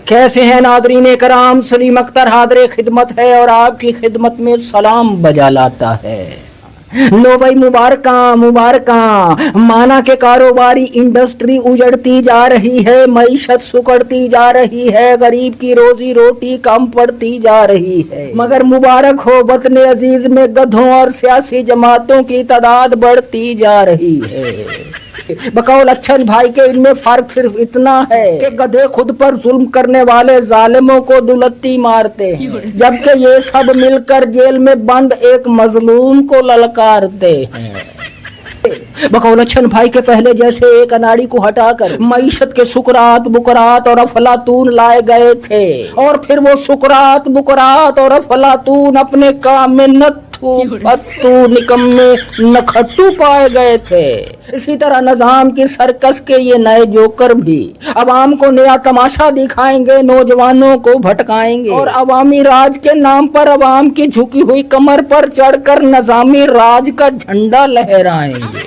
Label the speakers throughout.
Speaker 1: कैसे हैं नादरीन कराम, सलीम अख्तर हाज़िर खिदमत है और आपकी खिदमत में सलाम बजा लाता है। लो भाई मुबारकां। माना के कारोबारी इंडस्ट्री उजड़ती जा रही है, मईशत सुकड़ती जा रही है, गरीब की रोजी रोटी कम पड़ती जा रही है। मगर मुबारक हो वतन अजीज में गधों और सियासी जमातों की तादाद बढ़ती जा रही है। बकौल अच्छन भाई के इनमें फर्क सिर्फ इतना है कि गधे खुद पर जुल्म करने वाले जालिमों को दुलत्ती मारते हैं, जबकि ये सब मिलकर जेल में बंद एक मजलूम को ललकारते हैं। बकौल अच्छन भाई के पहले जैसे एक अनाड़ी को हटाकर मईशत के सुकरात बुकरात और अफलातून लाए गए थे, और फिर वो सुकरात बुकरात और अफलातून अपने काम में फत्तू निकम्मे नखट्टू पाए गए थे। इसी तरह निजाम की सर्कस के ये नए जोकर भी अवाम को नया तमाशा दिखाएंगे, नौजवानों को भटकाएंगे और अवामी राज के नाम पर अवाम की झुकी हुई कमर पर चढ़कर निजामी राज का झंडा लहराएंगे।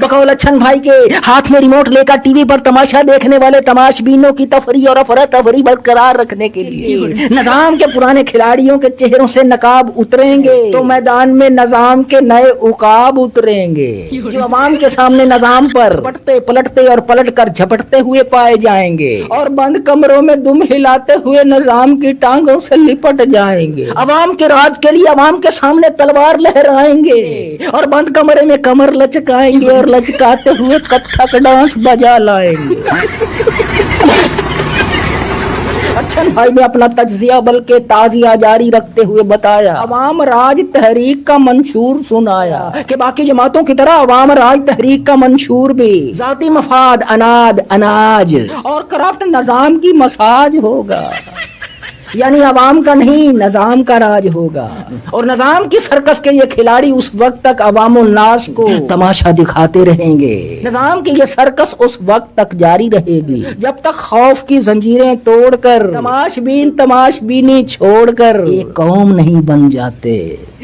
Speaker 1: बकौल अच्छन भाई के हाथ में रिमोट लेकर टीवी पर तमाशा देखने वाले तमाशबीनों की तफरी और अफरा तफरी बरकरार रखने के लिए निजाम के पुराने खिलाड़ियों के चेहरों से नकाब उतरेंगे तो मैदान में निजाम के नए उकाब उतरेंगे, जो अवाम के सामने निजाम पर पलटते पलटते और पलट कर झपटते हुए पाए जाएंगे और बंद कमरों में दुम हिलाते हुए निजाम की टांगों से लिपट जाएंगे। अवाम के राज के लिए अवाम के सामने तलवार लहराएंगे और बंद कमरे में कमर लचकाएंगे और लचकाते हुए कथक डांस बजा लाएंगे। अच्छन भाई ने अपना तज्जिया बल्कि ताजिया जारी रखते हुए बताया, अवाम राज तहरीक का मंशूर सुनाया कि बाकी जमातों की तरह अवाम राज तहरीक का मंशूर भी जाती मफाद अनाज और करप्ट निजाम की मसाज होगा, यानी अवाम का नहीं निजाम का राज होगा। और निजाम की सर्कस के ये खिलाड़ी उस वक्त तक अवामुल नास को तमाशा दिखाते रहेंगे। निजाम की ये सर्कस उस वक्त तक जारी रहेगी जब तक खौफ की जंजीरें तोड़कर तमाशबीनी छोड़कर एक कौम नहीं बन जाते।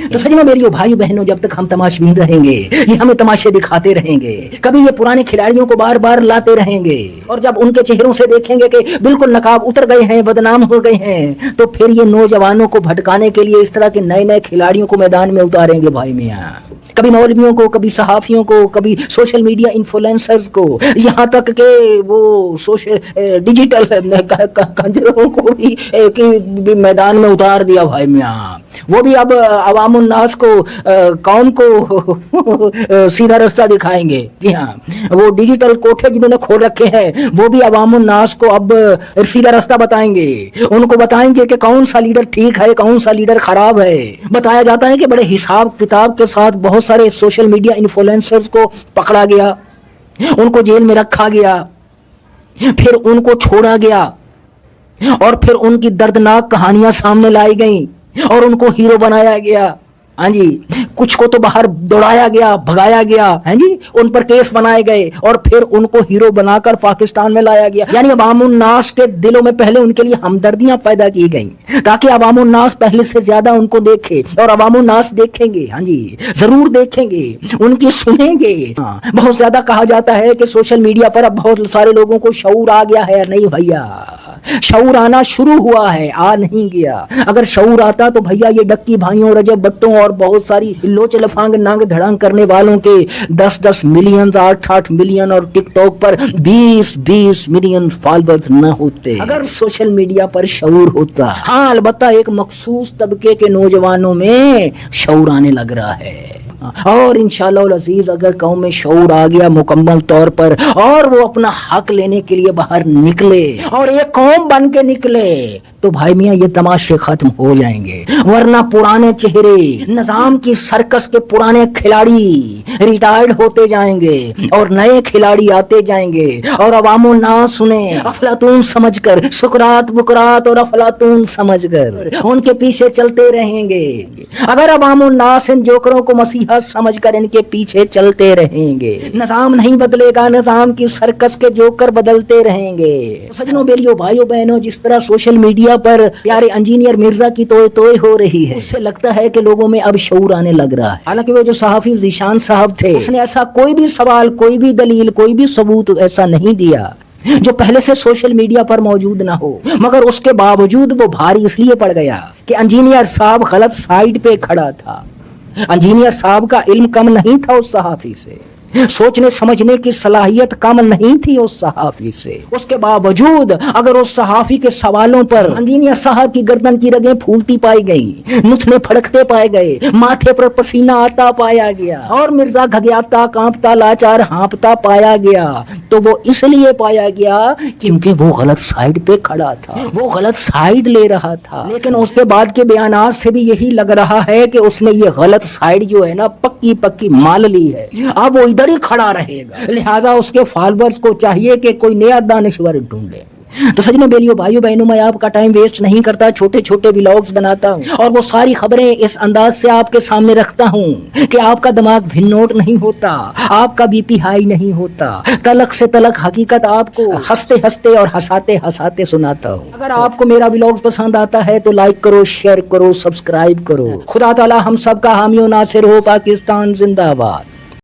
Speaker 1: तो सजनों मेरियो भाइयों बहनों, जब तक हम तमाशबीन रहेंगे, ये हमें तमाशे दिखाते रहेंगे, कभी ये पुराने खिलाड़ियों को बार बार लाते रहेंगे, और जब उनके चेहरों से देखेंगे कि बिल्कुल नकाब उतर गए हैं, बदनाम हो गए हैं, तो फिर ये नौजवानों को भटकाने के लिए इस तरह के नए नए खिलाड़ियों को मैदान में उतारेंगे भाई मियां। कभी मौलवियों को, कभी सहाफियों को, कभी सोशल मीडिया इन्फ्लुएंसर्स को, यहाँ तक के वो सोशल डिजिटल कंजरों को भी मैदान में उतार दिया भाई मियां। वो भी अब अवामुन नास को कौम को सीधा रास्ता दिखाएंगे। जी हाँ, वो डिजिटल कोठे जिन्होंने खोल रखे हैं वो भी अवामुन नास को अब सीधा रास्ता बताएंगे। उनको बताएंगे कि कौन सा लीडर ठीक है, कौन सा लीडर खराब है। बताया जाता है कि बड़े हिसाब किताब के साथ बहुत सारे सोशल मीडिया इन्फ्लुएंसर्स को पकड़ा गया, उनको जेल में रखा गया, फिर उनको छोड़ा गया और फिर उनकी दर्दनाक कहानियां सामने लाई गई और उनको हीरो बनाया गया। हाँ जी, कुछ को तो बाहर दौड़ाया गया, भगाया गया, हैं जी, उन पर केस बनाए गए और फिर उनको हीरो बनाकर पाकिस्तान में लाया गया। यानी अवामुन नास के दिलों में पहले उनके लिए हमदर्दियां पैदा की गई ताकि अवामुन नास पहले से ज्यादा उनको देखे, और अवामुन नास देखेंगे, हाँ जी जरूर देखेंगे, उनकी सुनेंगे। हाँ, बहुत ज्यादा कहा जाता है कि सोशल मीडिया पर अब बहुत सारे लोगों को शऊर आ गया है। नहीं भैया, शऊर आना शुरू हुआ है, आ नहीं गया। अगर शऊर आता तो भैया ये डक्की भाइयों, रजब बट्टों और बहुत सारी लोच लफांग नांग धड़ांग करने वालों के 10-10 मिलियन, 8-8 मिलियन और टिकटॉक पर 20-20 मिलियन फॉलोअर्स न होते अगर सोशल मीडिया पर शऊर होता। हाँ, अलबत्ता एक मखसूस तबके के नौजवानों में शऊर आने लग रहा है, और इंशाअल्लाह अजीज अगर कौम में शऊर आ गया मुकम्मल तौर पर और वो अपना हक लेने के लिए बाहर निकले और एक कौम बन के निकले, तो भाई मियाँ ये तमाशे खत्म हो जाएंगे। वरना पुराने चेहरे, निजाम की सर्कस के पुराने खिलाड़ी रिटायर्ड होते जाएंगे और नए खिलाड़ी आते जाएंगे, और अवामो ना सुने अफलातून समझकर, सुकरात बुकरात और अफलातून समझकर उनके पीछे चलते रहेंगे। अगर अवामो नास इन जोकरों को मसीहा समझकर इनके पीछे चलते रहेंगे, निजाम नहीं बदलेगा, निजाम की सर्कस के जोकर बदलते रहेंगे। सजनों बेलियों भाइयों बहनों, जिस तरह सोशल मीडिया पर प्यारे इंजीनियर मिर्जा की तोय तोय हो रही है, उससे लगता है कि लोगों में अब शऊर आने लग रहा है। हालांकि वो जो सहाफी ज़ीशान साहब थे, उसने ऐसा कोई भी सवाल, कोई भी दलील, कोई भी सबूत ऐसा नहीं दिया जो पहले से सोशल मीडिया पर मौजूद ना हो, मगर उसके बावजूद वो भारी इसलिए पड़ गया कि इंजीनियर साहब गलत साइड पे खड़ा था। इंजीनियर साहब का इल्म कम नहीं था उस सहाफी से, सोचने समझने की सलाहियत कम नहीं थी उस सहाफी से। उसके बावजूद अगर उस सहाफी के सवालों पर इंजीनियर साहब की गर्दन की रगें फूलती पाई गई, नुथने फड़कते पाए गए, माथे पर पसीना आता पाया गया और मिर्जा घगयाता कांपता लाचार हाँपता पाया गया, तो वो इसलिए पाया गया क्योंकि वो गलत साइड पे खड़ा था, वो गलत साइड ले रहा था। लेकिन उसके बाद के बयानात से भी यही लग रहा है कि उसने ये गलत साइड जो है ना पक्की पक्की मान ली है, अब वो इधर ही खड़ा रहेगा। लिहाजा उसके फॉलोअर्स को चाहिए कि कोई नया दानिश्वर ढूंढे। तो सजनों, बेलियों, भाइयों बहनों, मैं आपका टाइम वेस्ट नहीं करता, छोटे छोटे व्लॉग्स बनाता हूँ और वो सारी खबरें इस अंदाज से आपके सामने रखता हूँ कि आपका दिमाग भिन्नोट नहीं होता, आपका बीपी हाई नहीं होता, तलक से तलक हकीकत आपको हंसते हंसते और हंसाते हंसाते सुनाता हूँ। अगर आपको मेरा व्लॉग पसंद आता है तो लाइक करो, शेयर करो, सब्सक्राइब करो। खुदा ताला हम सबका हामी और नासिर हो। पाकिस्तान जिंदाबाद।